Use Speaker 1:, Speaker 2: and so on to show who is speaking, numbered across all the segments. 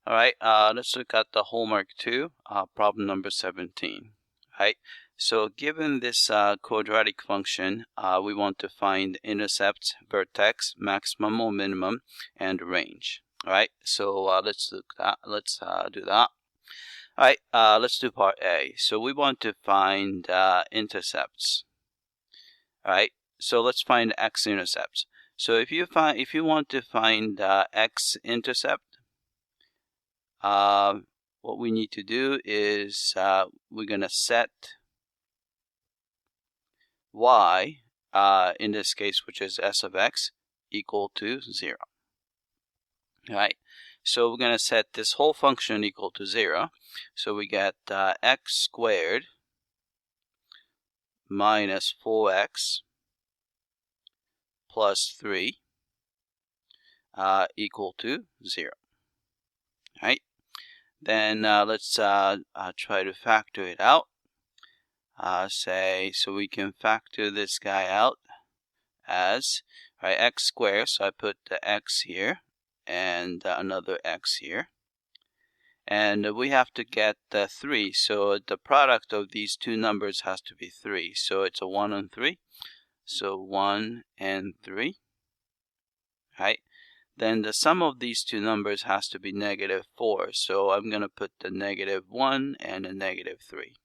Speaker 1: All right, let's look at the homework 2, problem number 17. All right, so given this quadratic function, we want to find intercept, vertex, maximum or minimum, and range. All right, so let's do that. All right, let's do part A. So we want to find intercepts. All right, so let's find X-intercepts. So if you want to find X-intercept, what we need to do is we're going to set y, in this case, which is s of x, equal to 0. All right, so we're going to set this whole function equal to 0. So we get x squared minus 4x plus 3 equal to 0. All right. Then let's try to factor it out. So we can factor this guy out as x squared. So I put the x here and another x here. And we have to get 3. So the product of these two numbers has to be 3. So it's a 1 and 3. So 1 and 3. Right. Then the sum of these two numbers has to be -4. So I'm going to put the -1 and a -3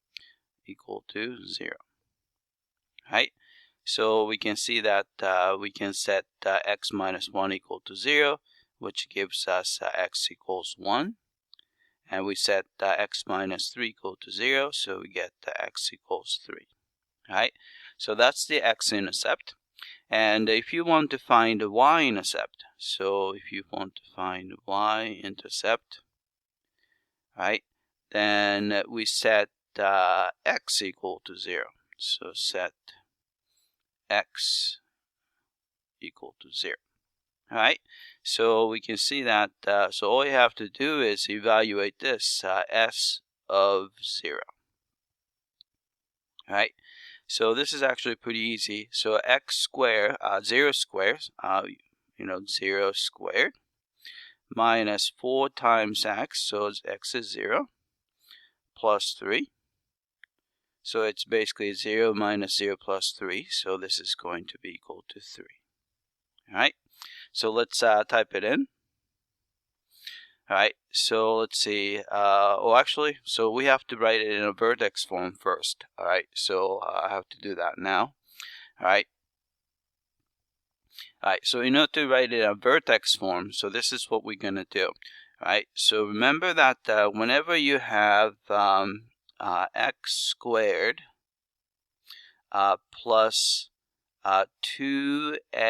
Speaker 1: equal to 0. Right? So we can see that we can set x minus 1 equal to 0, which gives us x equals 1. And we set x minus 3 equal to 0, so we get x equals 3. Right? So that's the x-intercept. And if you want to find the y-intercept, so if you want to find y-intercept, right, then we set x equal to 0. So set x equal to 0. All right, so we can see that, so all you have to do is evaluate this, s of 0. All right. So this is actually pretty easy. So x squared, 0 squares, 0 squared, minus 4 times x, so x is 0, plus 3. So it's basically 0 minus 0 plus 3, so this is going to be equal to 3. All right, so let's type it in. All right, so let's see. So we have to write it in a vertex form first. All right, so I have to do that now. All right. All right, so in order to write it in a vertex form, so this is what we're going to do. All right, so remember that whenever you have x squared plus 2ax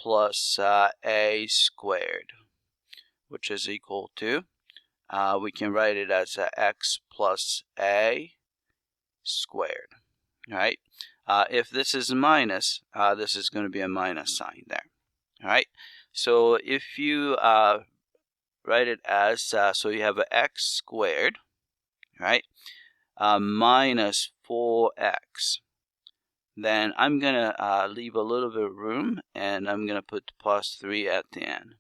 Speaker 1: plus a squared, which is equal to, we can write it as x plus a squared. All right. If this is minus, this is going to be a minus sign there. All right. So if you write it as, so you have an x squared, right, minus 4x. Then I'm going to leave a little bit of room, and I'm going to put plus 3 at the end.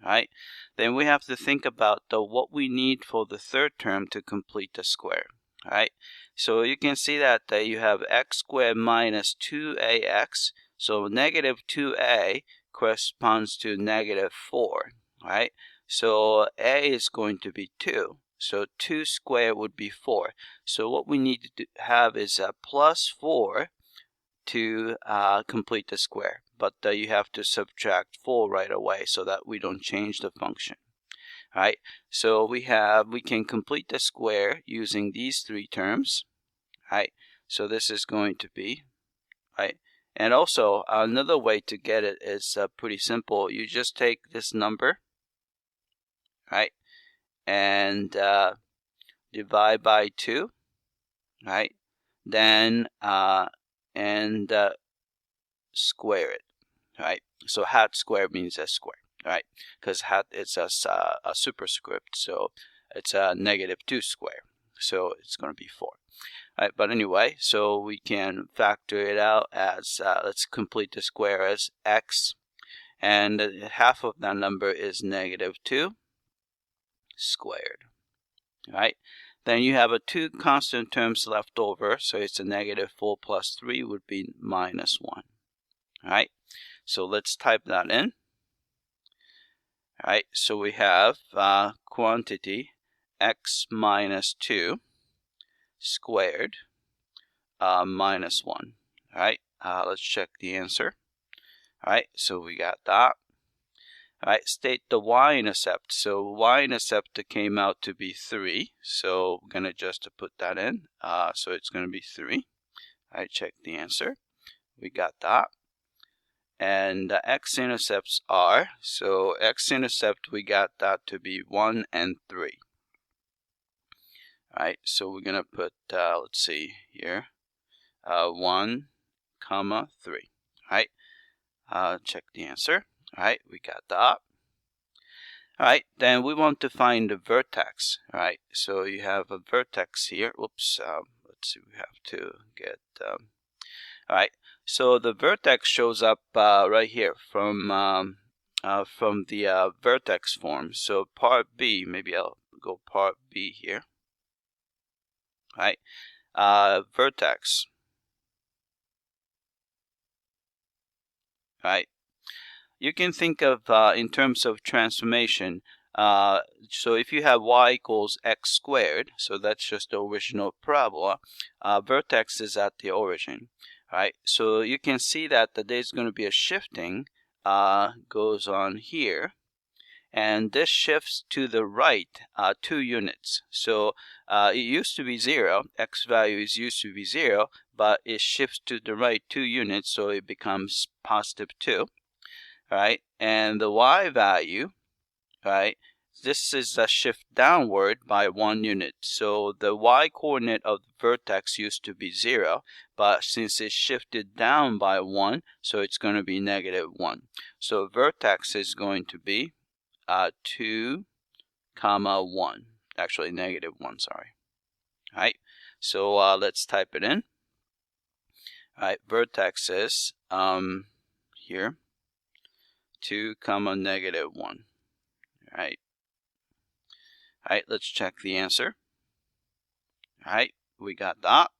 Speaker 1: All right. Then we have to think about what we need for the third term to complete the square. All right. So you can see that you have x squared minus 2ax. So negative 2a corresponds to negative 4. All right. So a is going to be 2. So 2 squared would be 4. So what we need to have is a plus 4 to complete the square, but you have to subtract 4 right away so that we don't change the function. All right, so we can complete the square using these 3 terms. All right, so this is going to be, right, and also another way to get it is pretty simple. You just take this number, right, and divide by 2, right, then and square it, right? So hat square means a square, right? Because hat is a superscript, so it's a -2 square, so it's going to be 4. All right, but anyway, so we can factor it out as let's complete the square as x, and half of that number is -2 squared. All right, then you have two constant terms left over, so it's a -4 plus 3 would be -1. All right, so let's type that in. All right, so we have quantity x minus 2 squared minus 1. All right, let's check the answer. All right, so we got that. All right, state the y-intercept. So y-intercept came out to be 3. So we're going to just put that in. So it's going to be 3. All right, check the answer. We got that. And the x-intercepts are, so x-intercept we got that to be 1 and 3. All right, so we're going to put, let's see here, 1, 3. All right, check the answer. All right, we got that. All right, then we want to find the vertex. All right, so you have a vertex here. Oops, let's see, we have to get, all right, so the vertex shows up right here from the vertex form. So part B, maybe I'll go part B here. All right, vertex. All right. You can think of in terms of transformation. So if you have y equals x squared, so that's just the original parabola, vertex is at the origin. All right, so you can see that there's going to be a shifting goes on here, and this shifts to the right 2 units. So it used to be 0, x value is used to be 0, but it shifts to the right 2 units, so it becomes +2. All right, and the y value, right, this is a shift downward by 1 unit. So the y coordinate of the vertex used to be 0, but since it shifted down by 1, so it's going to be -1. So vertex is going to be 2, 1. Actually, -1, sorry. All right, so let's type it in. All right, vertex is here. 2, -1. All right. All right, let's check the answer. All right, we got that.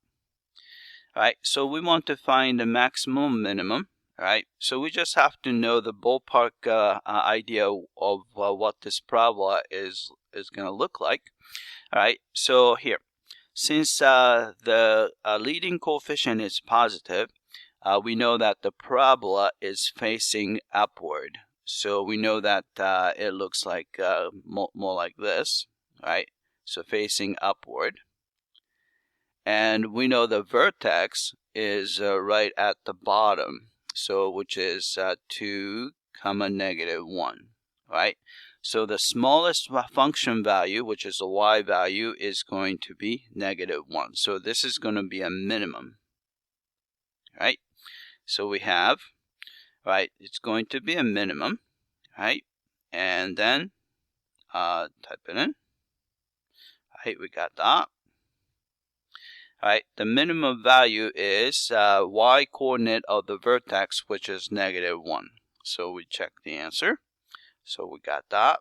Speaker 1: All right, so we want to find the maximum minimum. All right, so we just have to know the ballpark idea of what this parabola is going to look like. All right, so here, since the leading coefficient is positive, we know that the parabola is facing upward. So we know that it looks like more like this, right? So facing upward. And we know the vertex is right at the bottom, so which is 2, -1, right? So the smallest function value, which is the y value, is going to be -1. So this is going to be a minimum, right? So we have, right, it's going to be a minimum, right? And then type it in. Right, we got that. All right, the minimum value is y coordinate of the vertex, which is -1. So we check the answer. So we got that.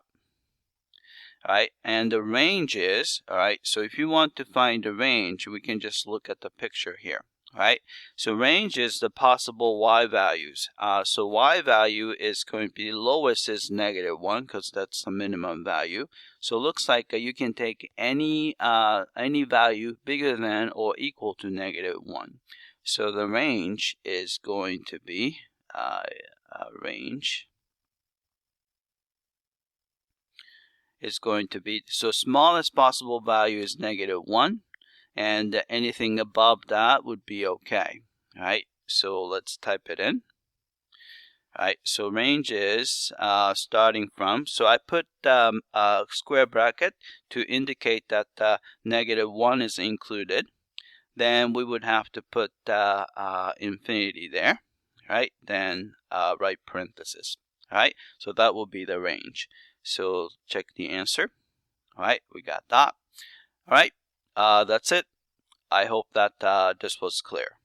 Speaker 1: All right, and the range is, all right, so if you want to find the range, we can just look at the picture here. All right, so range is the possible y values. So y value is going to be lowest is -1 because that's the minimum value. So it looks like you can take any value bigger than or equal to -1. So the range is going to be so smallest possible value is -1. And anything above that would be okay. All right, so let's type it in. All right, so range is starting from, so I put a square bracket to indicate that -1 is included. Then we would have to put infinity there, right? Then write parentheses. All right, so that will be the range. So check the answer. All right, we got that. All right. That's it. I hope that this was clear.